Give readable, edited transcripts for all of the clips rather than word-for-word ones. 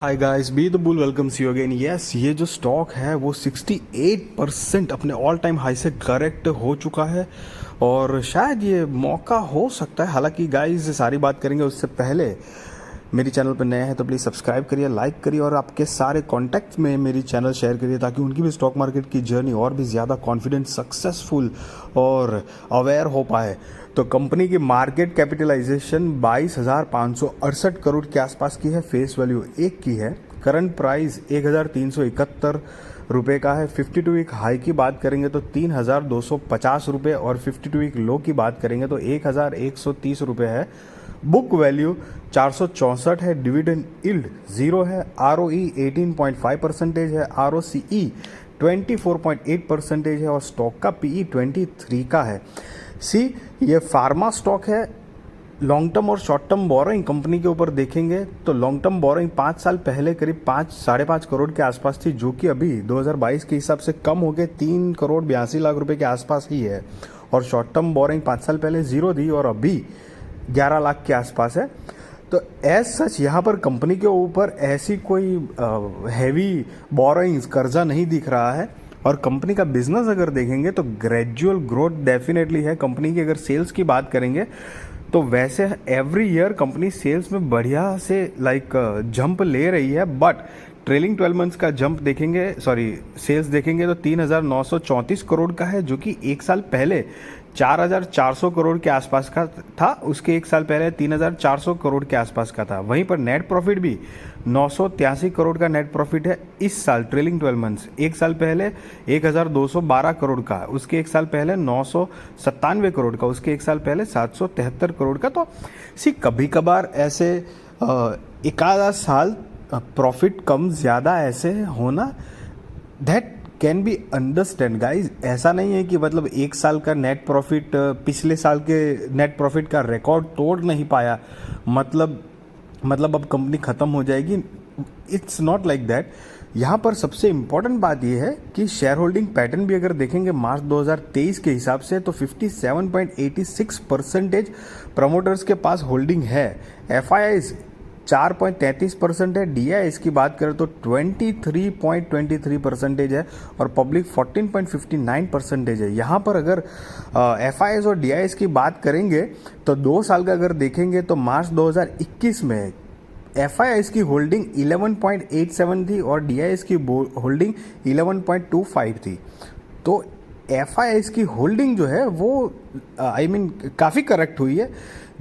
Hi guys, be the bull welcomes you again. Yes, ये जो stock है वो 68% अपने ऑल टाइम हाई से करेक्ट हो चुका है और शायद ये मौका हो सकता है। हालांकि गाइस सारी बात करेंगे उससे पहले मेरी चैनल पर नए हैं तो प्लीज़ सब्सक्राइब करिए, लाइक करिए और आपके सारे कॉन्टैक्ट्स में मेरी चैनल शेयर करिए ताकि उनकी भी स्टॉक मार्केट की जर्नी और भी ज़्यादा कॉन्फिडेंट, सक्सेसफुल और अवेयर हो पाए। तो कंपनी की मार्केट कैपिटलाइजेशन 22,568 करोड़ के आसपास की है, फेस वैल्यू 1 की है, करंट प्राइस 1,371 रुपये का है। 52 वीक हाई की बात करेंगे तो 3,250 रुपये और 52 वीक लो की बात करेंगे तो 1,130 रुपये है। बुक वैल्यू 464 है, डिविडेंड यील्ड 0 है, आरओई 18.5% है, आरओसीई 24.8% है और स्टॉक का पीई 23 का है। ये फार्मा स्टॉक है। लॉन्ग टर्म और शॉर्ट टर्म बोरोइंग कंपनी के ऊपर देखेंगे तो लॉन्ग टर्म बोरोइंग 5 साल पहले करीब 5-5.5 करोड़ के आसपास थी, जो कि अभी 2022 के हिसाब से कम हो के 3 करोड़ 82 लाख रुपए के आसपास ही है। और शॉर्ट टर्म बोरोइंग 5 साल पहले 0 थी और अभी 11 लाख के आसपास है। तो एज सच यहाँ पर कंपनी के ऊपर ऐसी कोई हैवी बोरोइंग्स, कर्जा नहीं दिख रहा है। और कंपनी का बिजनेस अगर देखेंगे तो ग्रेजुअल ग्रोथ डेफिनेटली है। कंपनी की अगर सेल्स की बात करेंगे तो वैसे एवरी ईयर कंपनी सेल्स में बढ़िया से जंप ले रही है, बट ट्रेलिंग 12 मंथ्स का जंप देखेंगे, सेल्स देखेंगे तो 3,934 करोड़ का है, जो कि एक साल पहले 4,400 करोड़ के आसपास का था। उसके एक साल पहले 3,400 करोड़ के आसपास का था। वहीं पर नेट प्रॉफिट भी 983 करोड़ का नेट प्रॉफिट है इस साल, ट्रेलिंग 12 मंथ्स। एक साल पहले 1,212 करोड़ का, उसके एक साल पहले 997 करोड़ का, उसके एक साल पहले 773 करोड़ का। तो कभी कभार ऐसे एक आधा साल प्रॉफिट कम ज़्यादा ऐसे होना, that can be understand guys. ऐसा नहीं है कि मतलब एक साल का नेट प्रॉफिट पिछले साल के नेट प्रॉफिट का रिकॉर्ड तोड़ नहीं पाया, मतलब अब कंपनी ख़त्म हो जाएगी। It's not like that. यहाँ पर सबसे इम्पॉर्टेंट बात यह है कि शेयर होल्डिंग पैटर्न भी अगर देखेंगे मार्च 2023 के हिसाब से तो 57.86% प्रमोटर्स के पास होल्डिंग है। एफआईआईज 4.33% है। डीआईएस की बात करें तो 23.23% है और पब्लिक 14.59% है। यहाँ पर अगर एफआईआईज और डीआईएस की बात करेंगे तो 2 साल का अगर देखेंगे तो मार्च 2021 में एफआईआईज की होल्डिंग 11.87 थी और डीआईएस की होल्डिंग 11.25 थी। तो एफआईआईज की होल्डिंग जो है वो काफ़ी करेक्ट हुई है,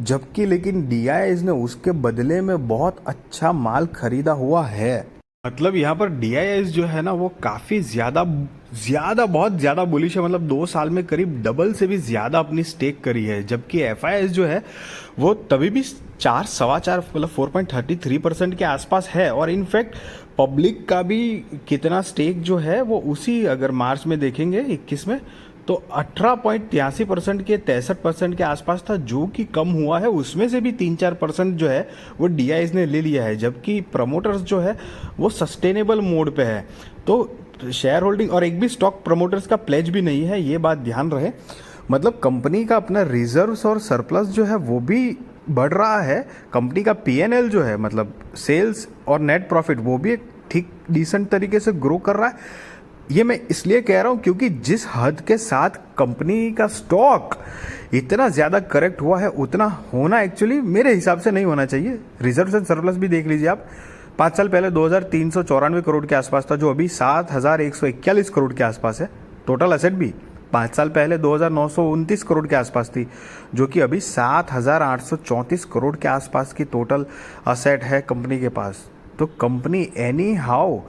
जबकि लेकिन डीआईएस ने उसके बदले में बहुत अच्छा माल खरीदा हुआ है। मतलब यहाँ पर डीआईएस जो है ना वो काफ़ी बहुत ज़्यादा बुलिश है। मतलब 2 साल में करीब डबल से भी ज़्यादा अपनी स्टेक करी है, जबकि एफआईआईएस जो है वो तभी भी 4.4 मतलब 4.33% के आसपास है। और इनफैक्ट पब्लिक का भी कितना स्टेक जो है वो उसी, अगर मार्च में देखेंगे 21 में तो 18.83% के 63% के आसपास था, जो कि कम हुआ है। उसमें से भी 3-4% जो है वो डीआईएस ने ले लिया है, जबकि प्रमोटर्स जो है वो सस्टेनेबल मोड पे है। तो शेयर होल्डिंग और एक भी स्टॉक प्रमोटर्स का प्लेज भी नहीं है, ये बात ध्यान रहे। मतलब कंपनी का अपना रिजर्व्स और सरप्लस जो है वो भी बढ़ रहा है। कंपनी का पीएनएल जो है, मतलब सेल्स और नेट प्रॉफिट, वो भी एक ठीक डिसेंट तरीके से ग्रो कर रहा है। ये मैं इसलिए कह रहा हूँ क्योंकि जिस हद के साथ कंपनी का स्टॉक इतना ज़्यादा करेक्ट हुआ है, उतना होना एक्चुअली मेरे हिसाब से नहीं होना चाहिए। रिजर्व एंड सरप्लस भी देख लीजिए आप। 5 साल पहले 2,394 करोड़ के आसपास था, जो अभी 7,141 करोड़ के आसपास है। टोटल एसेट भी 5 साल पहले 2,929 करोड़ के आसपास थी, जो कि अभी 7,834 करोड़ के आसपास की टोटल असेट है कंपनी के पास। तो company any how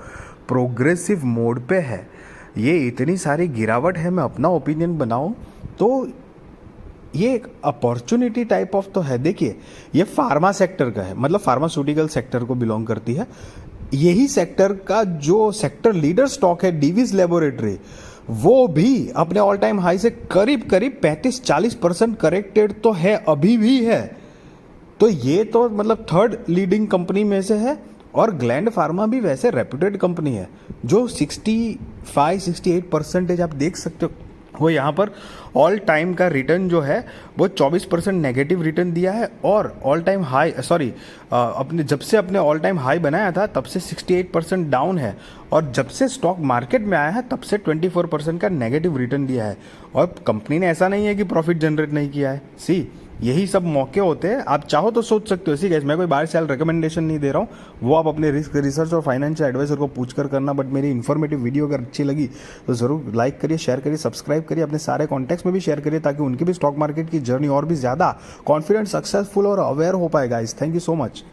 progressive mode पे है। ये इतनी सारी गिरावट है, मैं अपना ओपिनियन बनाऊं तो ये एक अपॉर्चुनिटी टाइप ऑफ तो है। देखिए, ये फार्मा सेक्टर का है, मतलब फार्मास्यूटिकल सेक्टर को बिलोंग करती है। यही सेक्टर का जो सेक्टर लीडर स्टॉक है डीवीज लेबोरेटरी, वो भी अपने ऑल टाइम हाई से करीब 35-40% करेक्टेड तो है, अभी भी है। तो ये तो मतलब थर्ड लीडिंग कंपनी में से है। और ग्लैंड फार्मा भी वैसे रेप्यूटेड कंपनी है, जो 65-68% आप देख सकते वो यहाँ पर ऑल टाइम का रिटर्न जो है वो 24% नेगेटिव रिटर्न दिया है, और ऑल टाइम हाई अपने जब से अपने ऑल टाइम हाई बनाया था तब से 68% डाउन है, और जब से स्टॉक मार्केट में आया है तब से 24% का नेगेटिव रिटर्न दिया है। और कंपनी ने ऐसा नहीं है कि प्रॉफिट जनरेट नहीं किया है। सी, यही सब मौके होते हैं। आप चाहो तो सोच सकते हो। सी गाइस, मैं कोई बाय सेल रिकमेंडेशन नहीं दे रहा हूँ, वो आप अपने रिसर्च और फाइनेंशियल एडवाइजर को पूछ कर करना। बट मेरी इन्फॉर्मेटिव वीडियो अगर अच्छी लगी तो ज़रूर लाइक करिए, शेयर करिए, सब्सक्राइब करिए, अपने सारे कॉन्टैक्ट्स में भी शेयर करिए, ताकि उनकी भी स्टॉक मार्केट की जर्नी और भी ज़्यादा कॉन्फिडेंट, सक्सेसफुल और अवेयर हो पाए guys. Thank you so much.